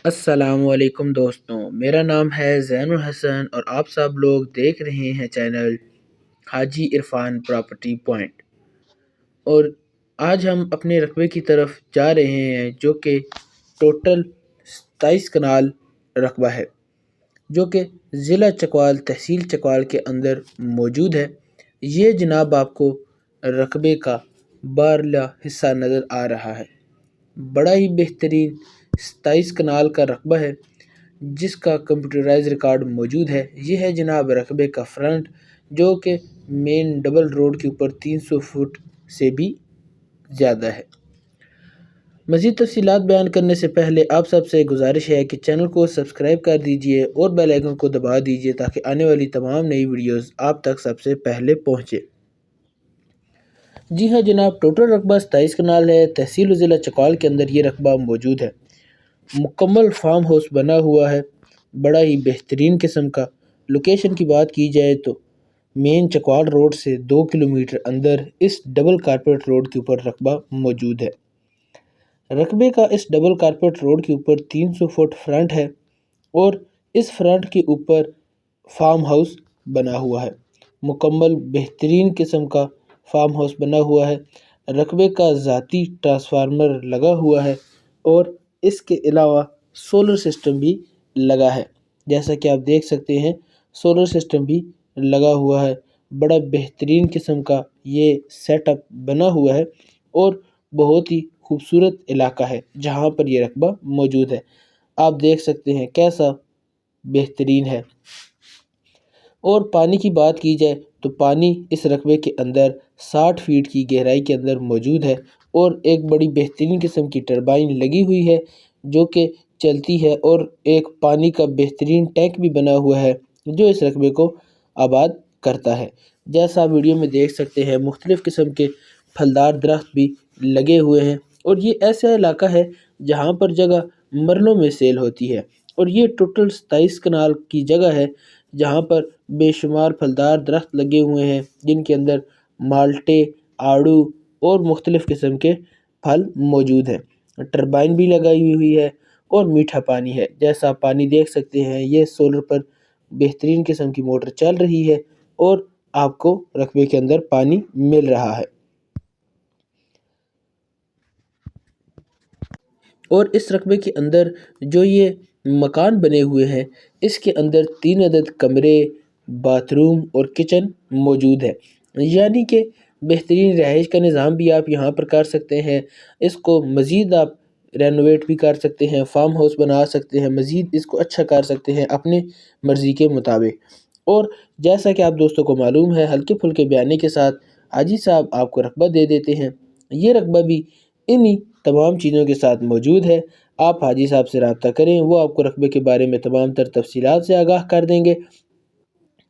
السلام علیکم دوستوں، میرا نام ہے زین الحسن اور آپ سب لوگ دیکھ رہے ہیں چینل حاجی عرفان پراپرٹی پوائنٹ۔ اور آج ہم اپنے رقبے کی طرف جا رہے ہیں جو کہ ٹوٹل 27 کنال رقبہ ہے، جو کہ ضلع چکوال تحصیل چکوال کے اندر موجود ہے۔ یہ جناب آپ کو رقبے کا باہرلا حصہ نظر آ رہا ہے۔ بڑا ہی بہترین 27 کنال کا رقبہ ہے جس کا کمپیوٹرائز ریکارڈ موجود ہے۔ یہ ہے جناب رقبے کا فرنٹ، جو کہ مین ڈبل روڈ کے اوپر 300 فٹ سے بھی زیادہ ہے۔ مزید تفصیلات بیان کرنے سے پہلے آپ سب سے گزارش ہے کہ چینل کو سبسکرائب کر دیجئے اور بیل آئیکن کو دبا دیجئے تاکہ آنے والی تمام نئی ویڈیوز آپ تک سب سے پہلے پہنچے۔ جی ہاں جناب، ٹوٹل رقبہ 27 کنال ہے۔ تحصیل و ضلع چکوال کے اندر یہ رقبہ موجود ہے۔ مکمل فارم ہاؤس بنا ہوا ہے، بڑا ہی بہترین قسم کا۔ لوکیشن کی بات کی جائے تو مین چکوال روڈ سے 2 کلومیٹر اندر اس ڈبل کارپیٹ روڈ کے اوپر رقبہ موجود ہے۔ رقبے کا اس ڈبل کارپیٹ روڈ کے اوپر 300 فٹ فرنٹ ہے اور اس فرنٹ کے اوپر فارم ہاؤس بنا ہوا ہے۔ مکمل بہترین قسم کا فارم ہاؤس بنا ہوا ہے۔ رقبے کا ذاتی ٹرانسفارمر لگا ہوا ہے اور اس کے علاوہ سولر سسٹم بھی لگا ہے، جیسا کہ آپ دیکھ سکتے ہیں سولر سسٹم بھی لگا ہوا ہے۔ بڑا بہترین قسم کا یہ سیٹ اپ بنا ہوا ہے اور بہت ہی خوبصورت علاقہ ہے جہاں پر یہ رقبہ موجود ہے۔ آپ دیکھ سکتے ہیں کیسا بہترین ہے۔ اور پانی کی بات کی جائے تو پانی اس رقبے کے اندر 60 فیٹ کی گہرائی کے اندر موجود ہے اور ایک بڑی بہترین قسم کی ٹربائن لگی ہوئی ہے جو کہ چلتی ہے، اور ایک پانی کا بہترین ٹینک بھی بنا ہوا ہے جو اس رقبے کو آباد کرتا ہے۔ جیسا ویڈیو میں دیکھ سکتے ہیں مختلف قسم کے پھلدار درخت بھی لگے ہوئے ہیں، اور یہ ایسا علاقہ ہے جہاں پر جگہ مرلوں میں سیل ہوتی ہے۔ اور یہ ٹوٹل 27 کنال کی جگہ ہے جہاں پر بے شمار پھلدار درخت لگے ہوئے ہیں جن کے اندر مالٹے، آڑو اور مختلف قسم کے پھل موجود ہیں۔ ٹربائن بھی لگائی ہوئی ہے اور میٹھا پانی ہے۔ جیسا پانی دیکھ سکتے ہیں یہ سولر پر بہترین قسم کی موٹر چل رہی ہے اور آپ کو رقبے کے اندر پانی مل رہا ہے۔ اور اس رقبے کے اندر جو یہ مکان بنے ہوئے ہیں اس کے اندر 3 عدد کمرے، باتھ روم اور کچن موجود ہے، یعنی کہ بہترین رہائش کا نظام بھی آپ یہاں پر کر سکتے ہیں۔ اس کو مزید آپ رینوویٹ بھی کر سکتے ہیں، فارم ہاؤس بنا سکتے ہیں، مزید اس کو اچھا کر سکتے ہیں اپنے مرضی کے مطابق۔ اور جیسا کہ آپ دوستوں کو معلوم ہے، ہلکے پھلکے بیانے کے ساتھ حاجی صاحب آپ کو رقبہ دے دیتے ہیں۔ یہ رقبہ بھی انہی تمام چیزوں کے ساتھ موجود ہے۔ آپ حاجی صاحب سے رابطہ کریں، وہ آپ کو رقبے کے بارے میں تمام تر تفصیلات سے آگاہ کر دیں گے،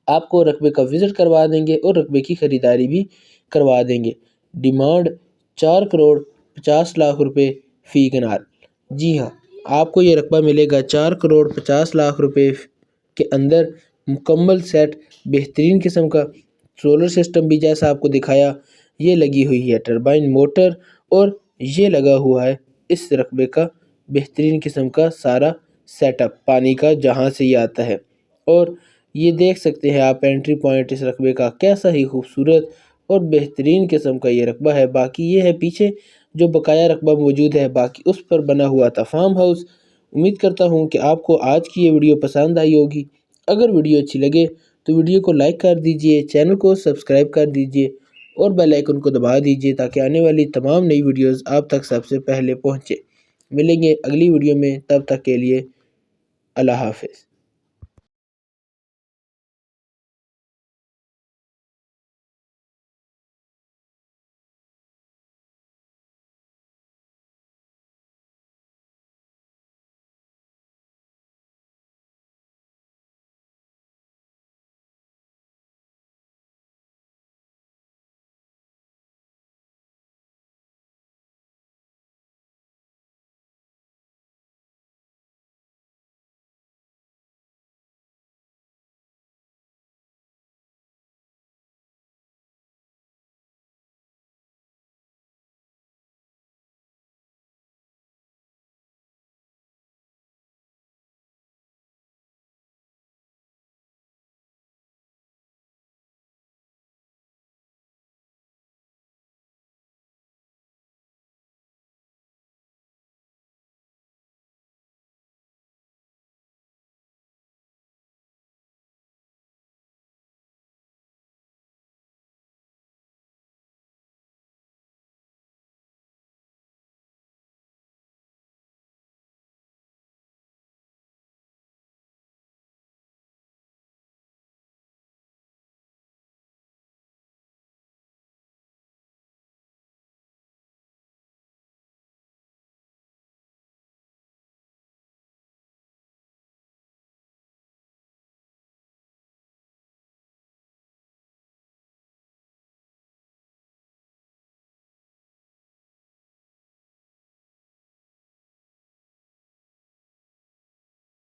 آپ کو رقبے کا وزٹ کروا دیں گے اور رقبے کی خریداری بھی کروا دیں گے۔ ڈیمانڈ 4 کروڑ 50 لاکھ روپے فی کنال۔ جی ہاں، آپ کو یہ رقبہ ملے گا 4 کروڑ 50 لاکھ روپے کے اندر۔ مکمل سیٹ بہترین قسم کا سولر سسٹم بھی جیسا آپ کو دکھایا یہ لگی ہوئی ہے، ٹربائن موٹر، اور یہ لگا ہوا ہے اس رقبے کا بہترین قسم کا سارا سیٹ اپ پانی کا جہاں سے یہ آتا ہے۔ اور یہ دیکھ سکتے ہیں آپ انٹری پوائنٹ اس رقبے کا کیسا ہی خوبصورت اور بہترین قسم کا یہ رقبہ ہے۔ باقی یہ ہے پیچھے جو بقایا رقبہ موجود ہے، باقی اس پر بنا ہوا تھا فارم ہاؤس۔ امید کرتا ہوں کہ آپ کو آج کی یہ ویڈیو پسند آئی ہوگی۔ اگر ویڈیو اچھی لگے تو ویڈیو کو لائک کر دیجئے، چینل کو سبسکرائب کر دیجئے اور بیل آئیکن کو دبا دیجئے تاکہ آنے والی تمام نئی ویڈیوز آپ تک سب سے پہلے پہنچے۔ ملیں گے اگلی ویڈیو میں، تب تک کے لیے اللہ حافظ۔